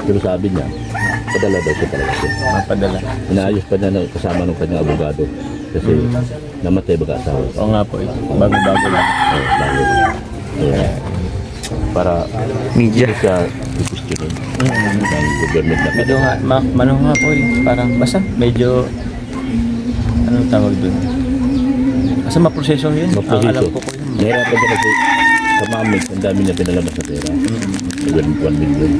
Pero sabi niya, padala daw siya talaga siya. Mapadala. Inaayos pa niya na kasama ng kanyang abogado. Kasi namatay baga asawa. Oo nga po, bago-bago lang. Oo, bago. Kaya, para Media. hindi siya i-questionin ng government na Medyo nga, manong nga po parang basta medyo, anong tawag dun? Basta maproseso yun. Ang alam ko yun. Nahirapan siya kasi sa mamig, ang dami niya pinalabas na pera. 1 million.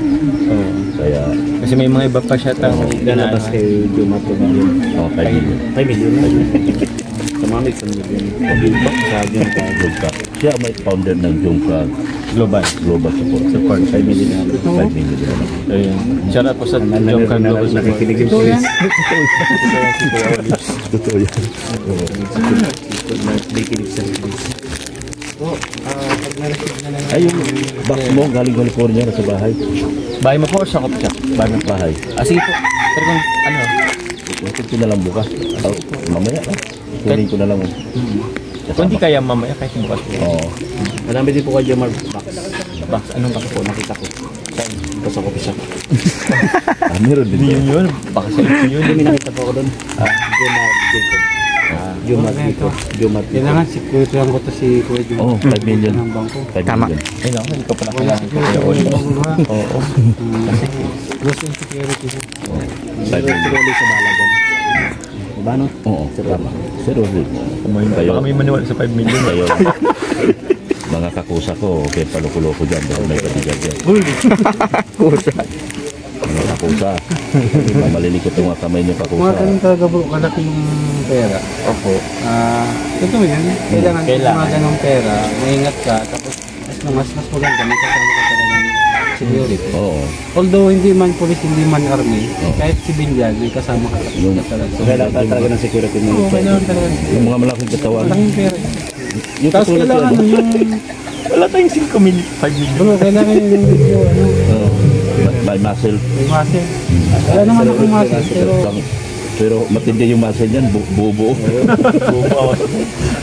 Oo. Kaya, Kasi may mga iba pa siya tang Lalabas kay Juma po million. 5 million. 5 million na. Sa mamig, 1 million. Pag-iba, sabi ng Jungka. Siya may founder ng Jungka global. Support. 5 million na. 5 million na. Ayun. Shout out po sa Jungka Global Support. nakikinig yung police. Totoo yan. Nakikinig sa police. Pag na-receive na lang. Ay, yung box mo galing California na sa bahay. Bahay mo po or sa coffee shop? Bahay. Sige po. Pero kung ano, Ikot ko na lang bukas. Mamaya lang. Kunin ko na lang. kung di kaya mamaya kahit bukas po. Oo. Marami din po kay Jomar box. Box, anong box po? Nakita ko. Ito sa coffee shop. Meron din. Yun. Baka sa ito yun. Hindi, may nakita po ako doon. Jomar Jacob. Jomar Jacob. Jomar Jacob. Kailangan security lang ko to si Kuya Jun. Oo, 5 million. Ng bangko. 5 Tama. million. Ay no, hindi ko pala Wala kailangan ko. security. Oo. Gusto yung security. Pero tuloy sa balagan. Diba no? Oo. Tama. Seryoso. Baka may maniwala sa 5 million. Ngayon, mga kakusa ko, okay, palukuloko dyan. Dahil may katigan dyan. Kusa. Mga kakusa. Malilikot yung mga kamay niyo Mga kakusa. ganun talaga bro, kalaking pera. Opo. Totoo yan. Kailangan Kailangan. mga ganong pera, maingat ka, tapos mas maganda, may kasama ka talagang security. Oo. Although hindi man police, hindi man army, kahit civilian, may kasama ka Yung, talaga. So, kailangan talaga ng security mo. Oo, kailangan talaga. yung mga malaking katawan. Malaking pera. Yung Tapos katulad kailangan yan. yung, Wala tayong 5 million. 5 million. bro, kailangan yung video, Oo. May muscle. may muscle. Wala naman akong muscle, Pero matindi yung muscle niyan. Bubuo.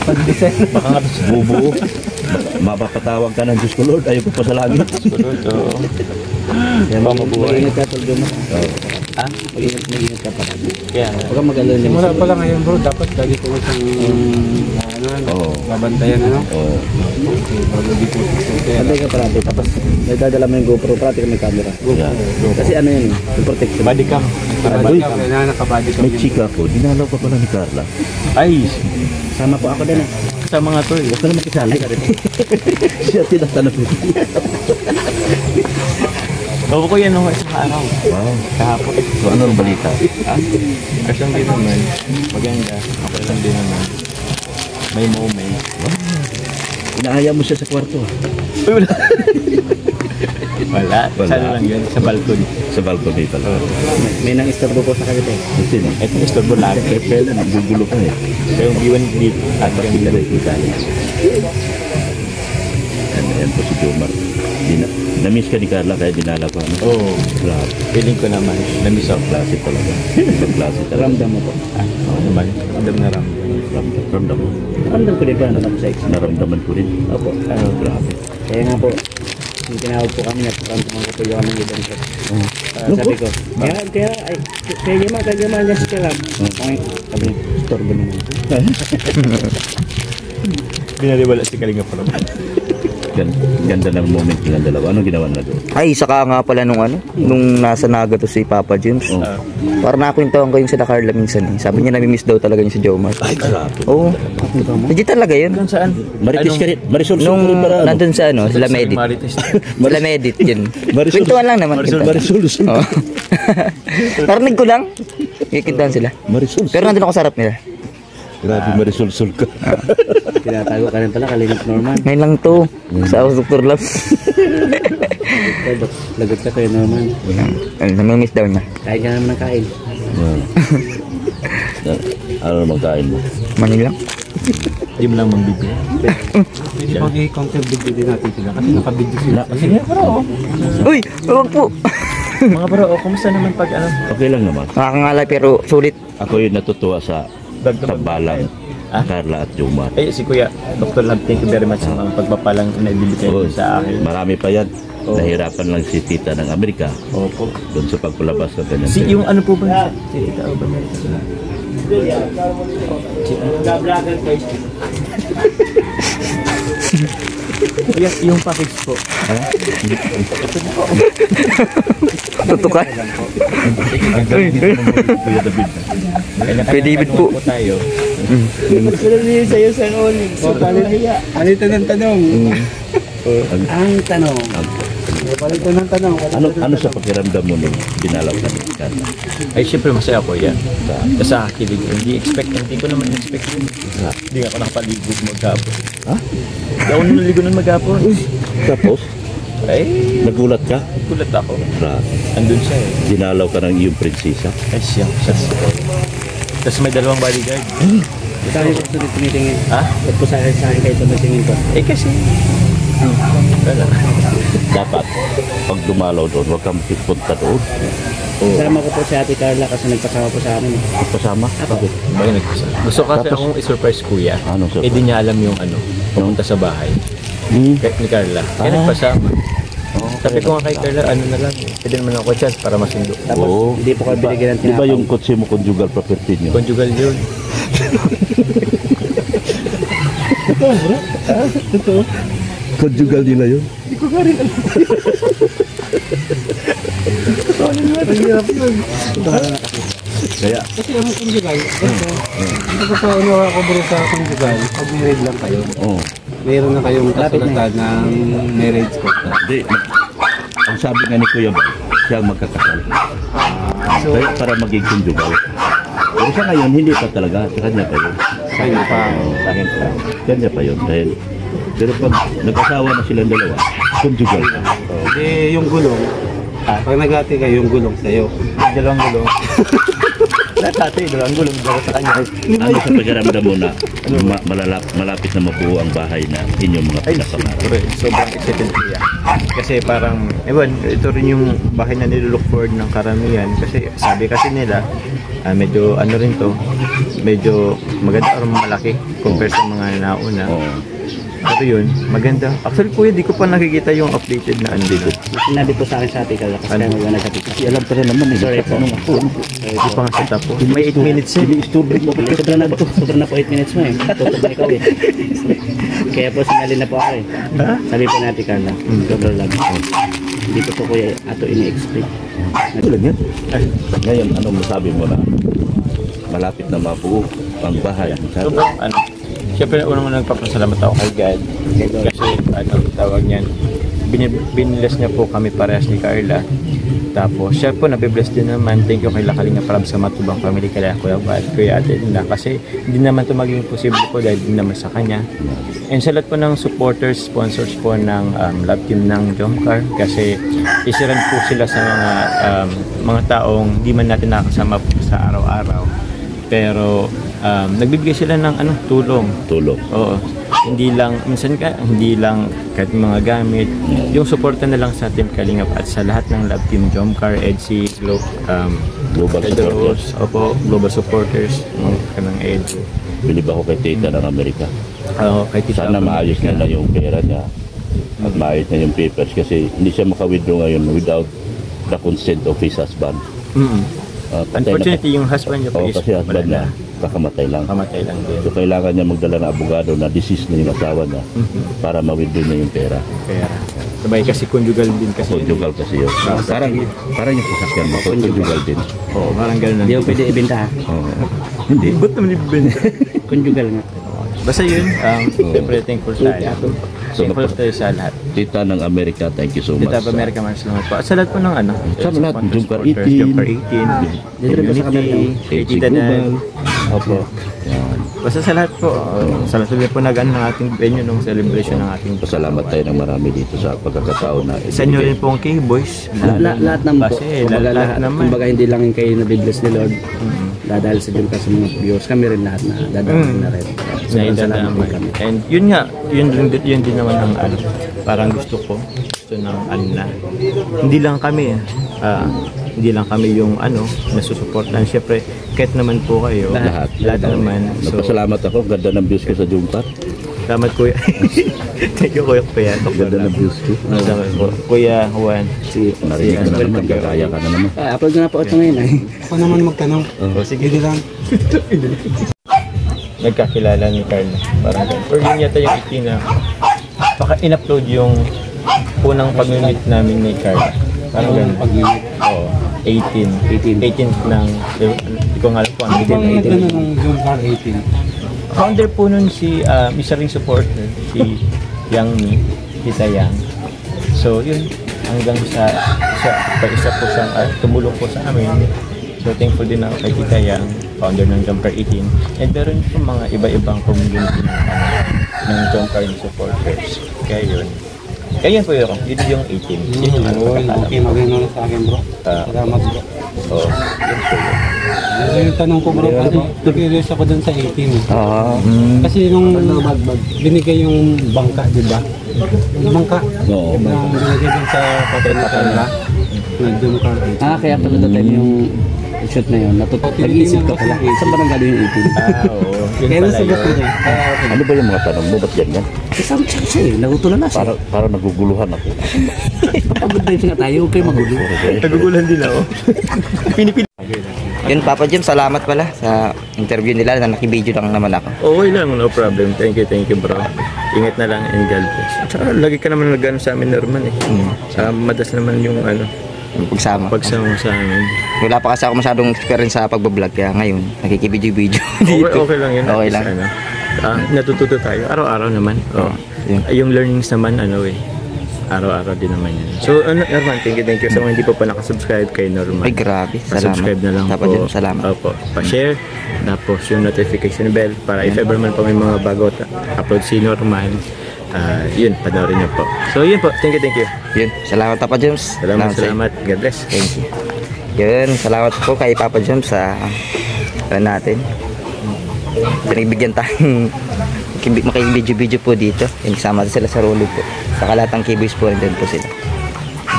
pag-design. Baka nga Bubuo. Mapapatawag ka ng Diyos ko Lord. Ayaw ko pa sa langit. Kaya mag-ingat ka, Tol Jomar. Ha? Mag-ingat ka pa. Kaya nga. Huwag kang mag-alala niya. Simula pa lang ngayon bro, dapat lagi ko isang Oo. babantayan Oo. Okay, bago di po sa pera. Pantay ka parati. Tapos may dadala mo yung GoPro. Parati ka may camera. Yan. Kasi ano yun eh. Yung protection. Body cam. Body cam, kailangan nakabody cam. May chika ko. Dinalaw pa pala ni Carla. Ay, Sama po ako din eh. sa mga to eh. Huwag ka na makisali. Siya tinatanong ko. Bago ko yan nung isang araw. Wow. Kahapon. So ano ang balita? Kasi lang din naman. Maganda. Okay lang din naman. May moment. Inaaya mo siya sa kwarto. Uy, wala. Wala. Sa ano lang yun? Sa balcony. Sa balcony pala. May nang-istorbo po sa kanya eh. Kasi no. Ito yung store lagi. Kaya nagugulo ka eh. Kaya yung iwan dito. At yung Kita na kita niya. Ayan po si Jomar. Na-miss ka ni Carla kaya dinala ko. Ano? Oo. Grabe. Feeling ko naman. Na-miss ako. Klase talaga. Ibang klase talaga. Ramdam mo po. Oo naman. Ramdam na ramdam. Ramdam mo. Ramdam ko din po. Ano sa ex. Naramdaman ko rin. Opo. Grabe. Kaya nga po. Yung tinawag po kami at mga katuyo kami ng ibang shop. Sabi ko, kaya Jomar dyan si Kalab. Okay. Sabi niya, istorbo naman. Binaliwala si Kalinga Prab. Ganda ng moment nilang dalawa. Anong ginawa na doon? Ay, saka nga pala nung nasa Naga to si Papa James. Oh. Parang nakakwentuhan ko yung sila Carla minsan eh. Sabi niya namimiss daw talaga niya si Jomar. Ay, grabe. Oo. Legit talaga yun. Saan? Marites ka rin. Marisol Nung Sul para ano? nandun sa sila Medit. Marites. Sila Medit yun. Marisol. Kwentuhan lang naman. Marisol. Oo. Narinig ko lang. Kikintahan sila. Marisol. Pero nandun ako sa harap nila. Grabe, Marisol ka. Tinatago ka rin pala, Kalingap Norman. Ngayon lang to. Sa Dr. Love. Lagot ka kayo Norman. Namimiss daw niya. Kain ka naman ng kain. Ano naman kain mo? Manila. Hindi mo lang magbibigay. Pwede pang i-counter video din natin sila kasi nakabidyo sila. Sige, bro. Uy! Huwag po! Mga bro, kumusta naman pag ano? Okay lang naman. Nakakangalay pero sulit. Ako yung natutuwa sa tabalang Carla at Jomar. Eh, si Kuya, Dr. Lab, thank you very much sa mga pagpapalang na ibibigay Oo. sa akin. Marami pa yan. Nahirapan lang si tita ng Amerika. Opo. Doon sa pagpalabas ng kanyang Si pera. yung ano po ba? Si Tita Alba America. Yung package po. Tutukan. Kuya David. Kay David po. Tayo. Sa'yo sa ulit. Palito ng tanong. Ang tanong. Palito ng tanong. Ano sa pakiramdam mo nung dinalaw ka ng Carla? Ay, syempre masaya ko yan. Kasi kilig. Hindi ko naman expect yun. Hindi nga ako nakapaligo maghapon. Ha? Hindi ako naligo nun maghapon. Tapos, Ay, nagulat ka? kulat ako. Grabe. Andun siya eh. Dinalaw ka ng iyong prinsesa? Ay, siya. Tapos may dalawang bodyguard. Sabi ko ito tinitingin. Ha? Ba't ko sa akin kayo tumitingin ko? Eh kasi... Wala. Dapat, pag dumalaw doon, huwag kang pipunta doon. Kasama ko po si Ate Carla kasi nagpasama po sa amin. Kasama? Bakit? Bakit nagpasa? Gusto kasi Tapos- akong i-surprise kuya. Ano, surprise? Eh di niya alam yung ano, pumunta sa bahay. Ni Carla. Kaya Ah. nagpasama. Sabi ko nga kay Carla, ano na lang, pwede naman ako chance para masundo. Tapos Oo. hindi po kayo binigyan ng Di ba tinapay. yung kotse mo conjugal property nyo? Conjugal yun. Conjugal nila yun? Kaya, Kasi ang conjugal, hindi ko pa unawa ko bro sa conjugal. Pag married lang kayo, oh. mayroon na kayong kasulatan ng marriage ko. Hindi. Ang sabi nga ni Kuya Bal, siya ang magkakasal. Kaya para maging conjugal. Pero siya ngayon, hindi pa talaga. Sa kanya pa yun. Kaya pa, Sa akin pa. Kanya pa yun. Dahil, pero pag nag-asawa na silang dalawa, conjugal pa. eh yung gulong, pag naghati kayo yung gulong sa'yo. Dalawang gulong. Lahat ate, dalawang gulong. Dalawa sa kanya. Ano sa pakiramdam mo na malapit na mabuo ang bahay na inyong mga Ay, pinapangarap? siyempre, sobrang excited ko yan. Kasi parang, ewan, ito rin yung bahay na nilook forward ng karamihan. Kasi sabi kasi nila, medyo ano rin to, medyo maganda or malaki compare sa mga nauna. Oo. Pero yun, maganda. Actually kuya, di ko pa nakikita yung updated na andito. Sinabi po sa akin sa Ate Carla kasi Ano? kaya nagsabi ko. Kasi alam ka rin naman eh. Sorry po. Nagtatanong ako. Hindi pa nga sa tapo. May 8 minutes eh. Ini-isturbo mo. Sobra na po 8 minutes mo eh. Tutok na ikaw eh. Kaya po sinali na po ako eh. Ha? Sabi po na Ate Carla, sobra lang. Hindi ko po kuya ato ini-explain. Tulad yan. Ngayon, anong masabi mo na malapit na mabuo ang bahay? Sobrang ano. Siyempre, unang nagpapasalamat ako kay God. Kasi, ano, tawag niyan, binibless niya po kami parehas ni Carla. Tapos, siya po, nabibless din naman. Thank you kay Lakalinga Prab sa Matubang Family, kaya Kuya Bal, Kuya Ate Linda. Kasi, hindi naman ito maging posible po dahil din naman sa kanya. And sa lahat po ng supporters, sponsors po ng love team ng Jomcar. Kasi, isiran po sila sa mga taong di man natin nakasama po sa araw-araw. Pero, nagbibigay sila ng tulong. Tulong. Oo. Hindi lang, minsan hindi lang kahit mga gamit. Yung suporta na lang sa Team Kalingap at sa lahat ng love team, Jomcar, EDSI, Global supporters. Opo, global supporters, kanang EDSI. Bilib ako kay Tita ng Amerika. Kay Tita Sana Alba maayos America. na yung pera niya. At maayos na yung papers kasi hindi siya maka-withdraw ngayon without the consent of his husband. Patay na Unfortunately, yung husband niya po Oo, is kasi husband niya kakamatay lang. kamatay lang din. So kailangan niya magdala ng abogado na deceased na yung asawa niya para ma-withdraw niya yung pera. Kaya, sabay kasi conjugal din kasi. Conjugal kasi yun. Parang yung sasakyan mo, conjugal din. Oo, parang gano'n. Hindi mo pwede ibenta ha. Oo. Hindi. Ba't naman ibibenta? Conjugal nga. Basta yun, siyempre thankful tayo. Thankful tayo sa lahat. Tita ng Amerika, thank you so much. Tita of America, man, salamat po. At sa lahat po ng Sa lahat, Jomcar 18, Jomcar 18, Dito rin po sa Community, kay EDSI Tita Dan. Global. Opo. Yan. Basta sa lahat po, sa lahat po ng ating venue ng celebration ng ating Pasalamat tayo ng marami dito sa pagkakataon na sa inyo rin po ang K-Boys. Lahat naman po. Kasi Kumbaga lahat naman. Kumbaga hindi lang kayo nabibless ni Lord. Dahil sa Jomcar sa mga viewers, kami rin lahat na dadaan na rin. Sobrang salamat po kami. And yun nga, yun din naman ang parang gusto ng na hindi lang kami hindi lang kami yung nasusuportan. Syempre, kahit naman po kayo, Lahat naman. So, Nagpasalamat ako, ganda ng views ko sa Jomcar. Salamat kuya. Thank you kuya. Ganda ng views ko. Salamat po. Kuya Juan. Narinig ka na naman, gagaya ka na naman. Upload na po ito ngayon ay. Ako naman magtanong. Sige. Hindi lang. Nagkakilala ni Carla. Parang ganun. Or yun yata yung 18 na baka in-upload yung unang pag-meet namin ni Carla. Parang ganun. Oo. 18 ng hindi ko nga alam kung ano Ito ang din. nagtanong ng Zoom Car 18. Founder po nun si isa ring supporter si Yang Mi, Tita Yang. So yun, hanggang sa isa po siyang tumulong po sa amin. So thankful din ako kay Tita Yang, founder ng Jumper 18. And meron po mga iba-ibang community ng Jumper supporters. Kaya yun. Kaya yan po yun, dito yung 18. Yun yung ano pagkakalam. Okay, maganda sa akin bro. Salamat bro. So, yun po yun. Yung tanong ko bro, kasi curious ako dun sa 18. Oo. Kasi nung binigay yung bangka, di ba? Yung bangka. Oo, Yung binigay dun sa patay na kanila. Nag-Zoom Car 18. Kaya pala the time yung shoot na yun. Nag-iisip ka pala. Saan ba nanggaling yung 18? Oo. Yun Kaya pala nasagot ko yun. na. Ano ba yung mga tanong mo? Ba't ganyan? Kasama siya eh. Nagutulan na siya. Parang naguguluhan ako. Pagod dive nga tayo. Huwag kayo magulo. Nagugulan din ako. Yun, Papa Jim, salamat pala sa interview nila na nakibideo lang naman ako. Okay lang, no problem. Thank you bro. Ingat na lang and God bless. Tsaka lagi ka naman nag-ano sa amin Norman eh. Madas naman yung Pagsama. pagsama sa amin. Wala pa kasi ako masyadong experience sa pagbablog, kaya ngayon, nakikibideo-video dito. Okay lang yun. Okay At lang. least, natututo tayo. Araw-araw naman. Oh. Yun. Yung learnings naman, araw-araw din naman yun. So, Norman, thank you. Sa mga hindi pa nakasubscribe kay Norman. Ay, grabe. Subscribe na lang Papa po. Jim, salamat. Opo. Pa-share. Tapos yung notification bell para if ever man pa may mga bago upload si Norman. Yun, panoorin niyo po. So, yun po. Thank you. Yun, salamat Papa James. Salamat. God bless. Thank you. Yun, salamat po kay Papa James sa natin. Pinagbigyan tayong makikibidyo-video po dito. Yung kasama sila sa rolo po. Sa kalatang keyboys po, nandun po sila.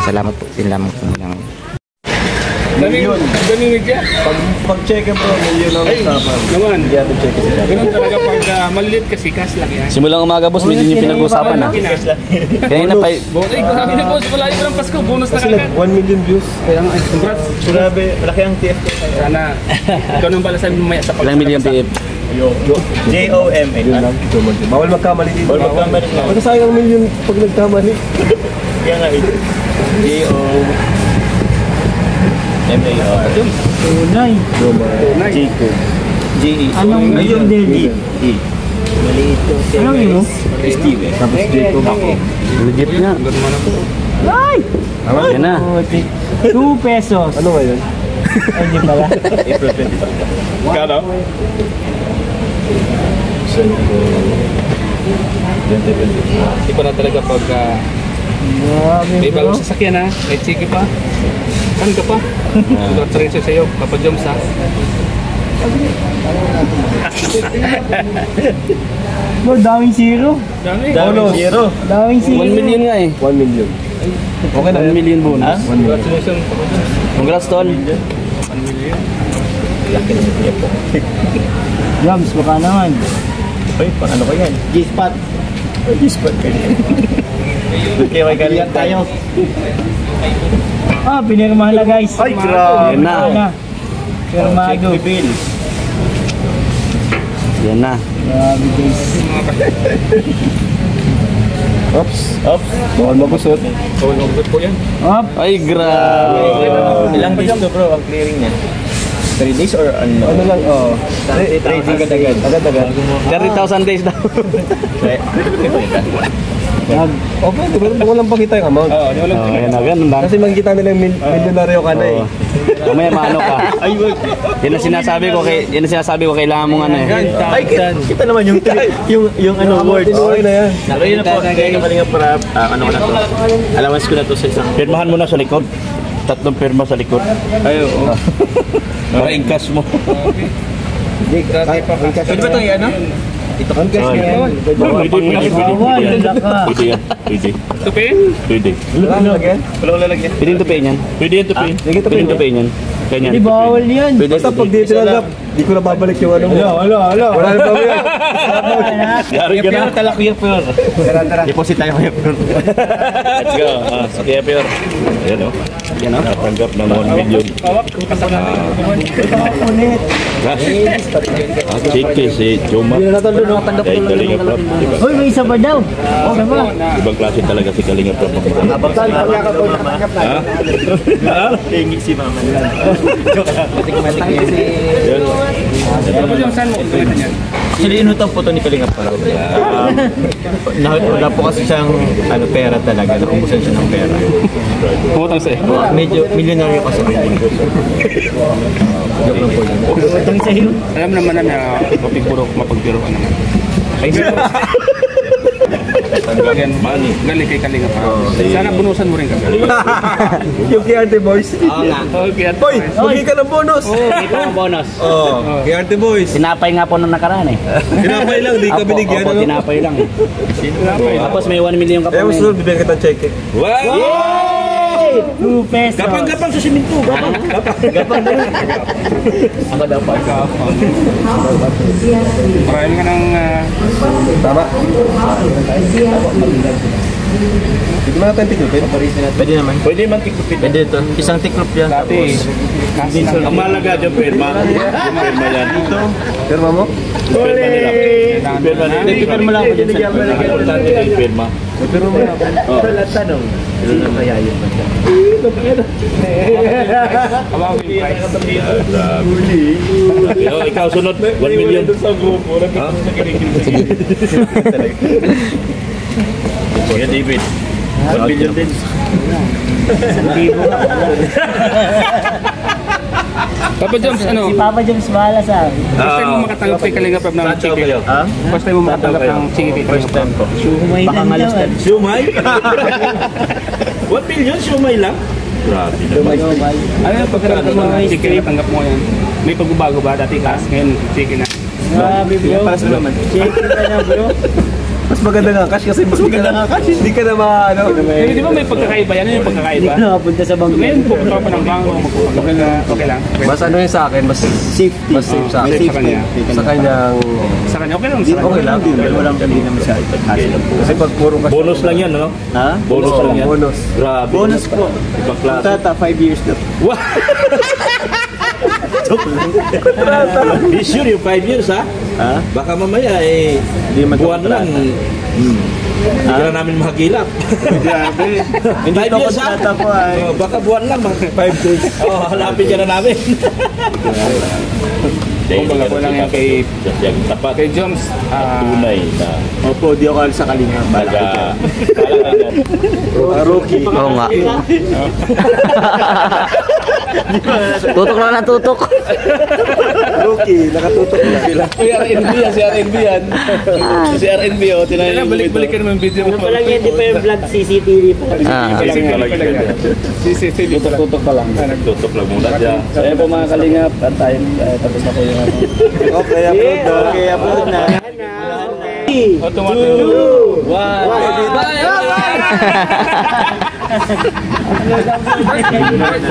Salamat po. Yun lamang po lang. Pag-check po, million ang usapan. Naman. Hindi natin check sila. Ganun talaga pag maliit kasi cash lang yan. Simulang umaga boss, medyo yung pinag-uusapan na. Kanina pa, Ay, sabi na boss, wala yung ng Pasko, bonus na kagad. 1 million views. Kaya nga, congrats. Grabe, malaki ang TF ko. Sana, ikaw nang bala sabi mamaya sa ilang million PF? J-O-M-A. Bawal magkamali dito. Bawal magkamali lang. Kasi sayang million pag nagkamali. Kaya nga J-O-M-A-R. Tunay. Jacob. J-E. Anong Ayun, J? E. Maliit ko. Anong yun? Steve. Tapos Jacob ako. Legit nga. Ay! Yan na. 2 pesos. Ano ngayon? Ay, di pala. April 25. Kano? Hindi pa na talaga pag may bagong sasakyan ha. May sige pa. Kan ka pa? Congratulations sa iyo, Papa Joms ha. Bro, daming zero. Daming zero. Daming zero. 1 million nga eh. 1 million. Okay na. 1 million bonus. Congratulations, Papa Joms. Congrats, Tol. 1 million. Laki na niya po. Joms, baka naman. Ay, pang ano ko yan? G-spot. Ay, G-spot ka yan. Okay, may galing tayo. Ah, pinirmahan na guys. Ay, grabe. Yan na. Pirmado. Bill. Yan na. Grabe guys. Oops. Bawal magusot. Bawal magusot po yan. Up. Ay, grabe. Ilang days to bro ang clearing niya? 3 days or ano? Ano lang, oh. Trading agad-agad. Agad-agad. 30,000 days daw. Okay, di ba? Walang pakita yung amount. Oo, wala. Oh, yan na, ganun lang. Kasi makikita nila yung milyonaryo ka na eh. Mamaya maano ka. Ay, wag. Yan ang sinasabi ko, kailangan mong ano eh. Ay, kita naman yung ano words. Okay na yan. Ayun na po, kaya kapalinga para ano ko na to. Allowance ko na to sa isang. Pirmahan mo na sa likod. 3 pirma sa likod. Ay, oo. Para i-cash mo. Pwede ba itong i-ano? Ito ang cash na yan. Pwede yan. Pwede. Tupin? Pwede. Ano lagyan? Walang lalagyan. Pwede yung tupiin yan. Pwede yan, Tupin. Pwede yung tupiin yan. Kanya. Hindi bawal yan. Basta pag di tinanggap, di ko na babalik yung ano mo. Wala na babalik. Yari ka na. Tala Kuya Pior. Deposit tayo Kuya Pior. Let's go. Sige, Pior. Ayan o. Natanggap ng 1 million. Chiki si Chuma. Kay Kalinga Prab. Uy, may isa pa daw. Isa pa. Ibang klase talaga si Kalinga Prab. Ha? Tingin si Mama. Actually, inutang po ito ni Kalinga Prab. Wala po kasi siyang pera talaga. Nakubusan siya ng pera. Pumutang sa'yo. Medyo milyonaryo kasi. Joke lang po yun. Utang sa'yo. Alam naman na mapagpiro ka naman. Money. Galing kay Kalinga pa. Sana bunusan mo rin kami. Yung kay Arte Boys. Hoy, bigay ka ng bonus. Ito ang bonus. Kay Arte Boys. Tinapay nga po nung nakaraan eh. Tinapay lang, di ka binigyan. Opo, tinapay lang eh. Tapos may 1 million ka pa. Eh, susunod, bibigyan kita ng cheque. Yay! 2 pesos. Gapang sa siminto. Gapang na rin. Ako daw pa. Marami ka ng... Tama. Dito na natin tiklopin. Pwede naman. Pwede man tiklopin. Pwede ito. Isang tiklop yan. Dati. Ang malaga dyan, pirma. Pirma yan. Pirma mo? Pirma nila. Pirma nila. Nagpipirma lang ako dyan sa Importante na yung pirma. Pirma mo na. Wala tanong. Sino kaya yun ba siya? Ikaw sunod. 1 million. Sige, David. 1 million din. Papa Joms, ano? Si Papa Joms bahala sa akin. First time mo makatanggap kay Kalinga Prab ng Tatsaw chicken. kayo. First time mo makatanggap ng chicken kay Kalinga Prab. Sumay lang naman. Siumay? 1 million, siumay lang? Grabe naman. Ano yung pagkaramdam mo ng chicken na tanggap mo yan? May pagbabago ba? Dati cash, ngayon chicken na. Grabe bro. Chicken ka na bro. Mas maganda nga cash kasi mas maganda nga cash. Hindi ka na ano. Di ba may pagkakaiba yan? Ano yung Hindi pagkakaiba? ka nakapunta sa bangko. Ngayon pupunta ka pa ng bangko, okay lang. Mas ano yun sa akin, mas Safety. mas safe sa akin. Sa kanya. Sa kanyang... Sa kanya, okay lang. Sa kanya. Okay lang. Walang dali naman siya. Kasi pag puro cash. Bonus lang yan, no? Ha? Bonus lang yan. Bonus. Grabe. Bonus po. Ibang klase. Tata, 5 years na. Wow! Be sure yung 5 years, ha? Ha? Baka mamaya, buwan lang. Hindi ka na namin makagilap. Grabe. Hindi 5 ko years, ha? kontrata po ay. Baka buwan lang, 5 days. Halapin ka na namin. Kumbaga ko lang yan kay Tapat. Kay Joms. Tunay na. Opo, di ako sa Kalinga. Rookie. Oo nga. Tutok lang na tutok. Rookie. Nakatutok na. Si RNB yan, si RNB yan. Si RNB, oh, tinayin mo Balik-balik ka naman video mo. Wala yan, di pa yung vlog CCTV pa. CCTV. Tutok pa lang. Tutok lang muna dyan. Kaya po mga Kalingap, tayo tapos na po yung ano. Okay, upload na. Okay, upload na. Automatic. 1.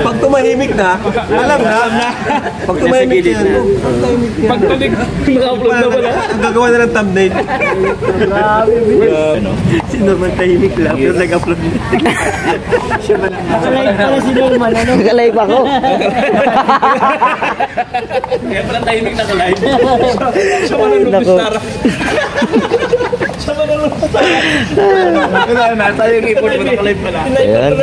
Pag tumahimik na, alam na. Pag tumahimik na. Pagtulig, naka-upload na pala. Ang gagawa na ng thumbnail. Grabe, sino man tahimik lang, pero nag-upload na. Nakalive pala si Norman, ano? Nag-live ako. Kaya pala tahimik na ka-live. Siya man ang Nako. lupistara. Siya man ang lupistara. Wala na, tayo yung ipon mo naka-live pala. Ayan.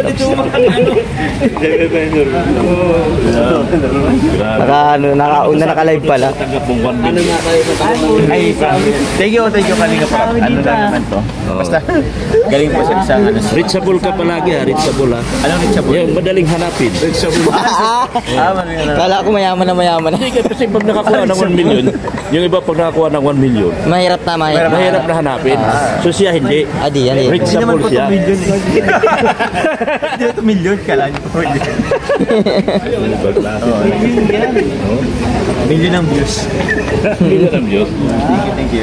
Nakauna naka-live pala. Tanggap mong 1 million. Ay, thank you Kalinga Prab. Ano lang naman to. Basta, galing po sa isang ano. Reachable ka palagi, ha? Reachable, ha? Anong reachable? Yung madaling hanapin. Reachable. Kala ko mayaman na mayaman na. Hindi kasi pag nakakuha ng 1 million, yung iba pag nakakuha ng 1 million, Mahirap na, mahirap. mahirap na hanapin. So siya hindi. Adi, yan. Reachable siya. Hindi ito million. Kala niyo po million. Million ng views. Million ang views.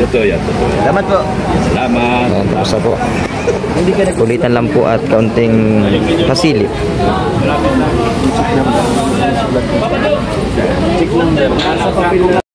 Totoo yan. Salamat po. Salamat. Tapos na po. Kulitan lang po at kaunting pasilip. Check number. Nasa papel na.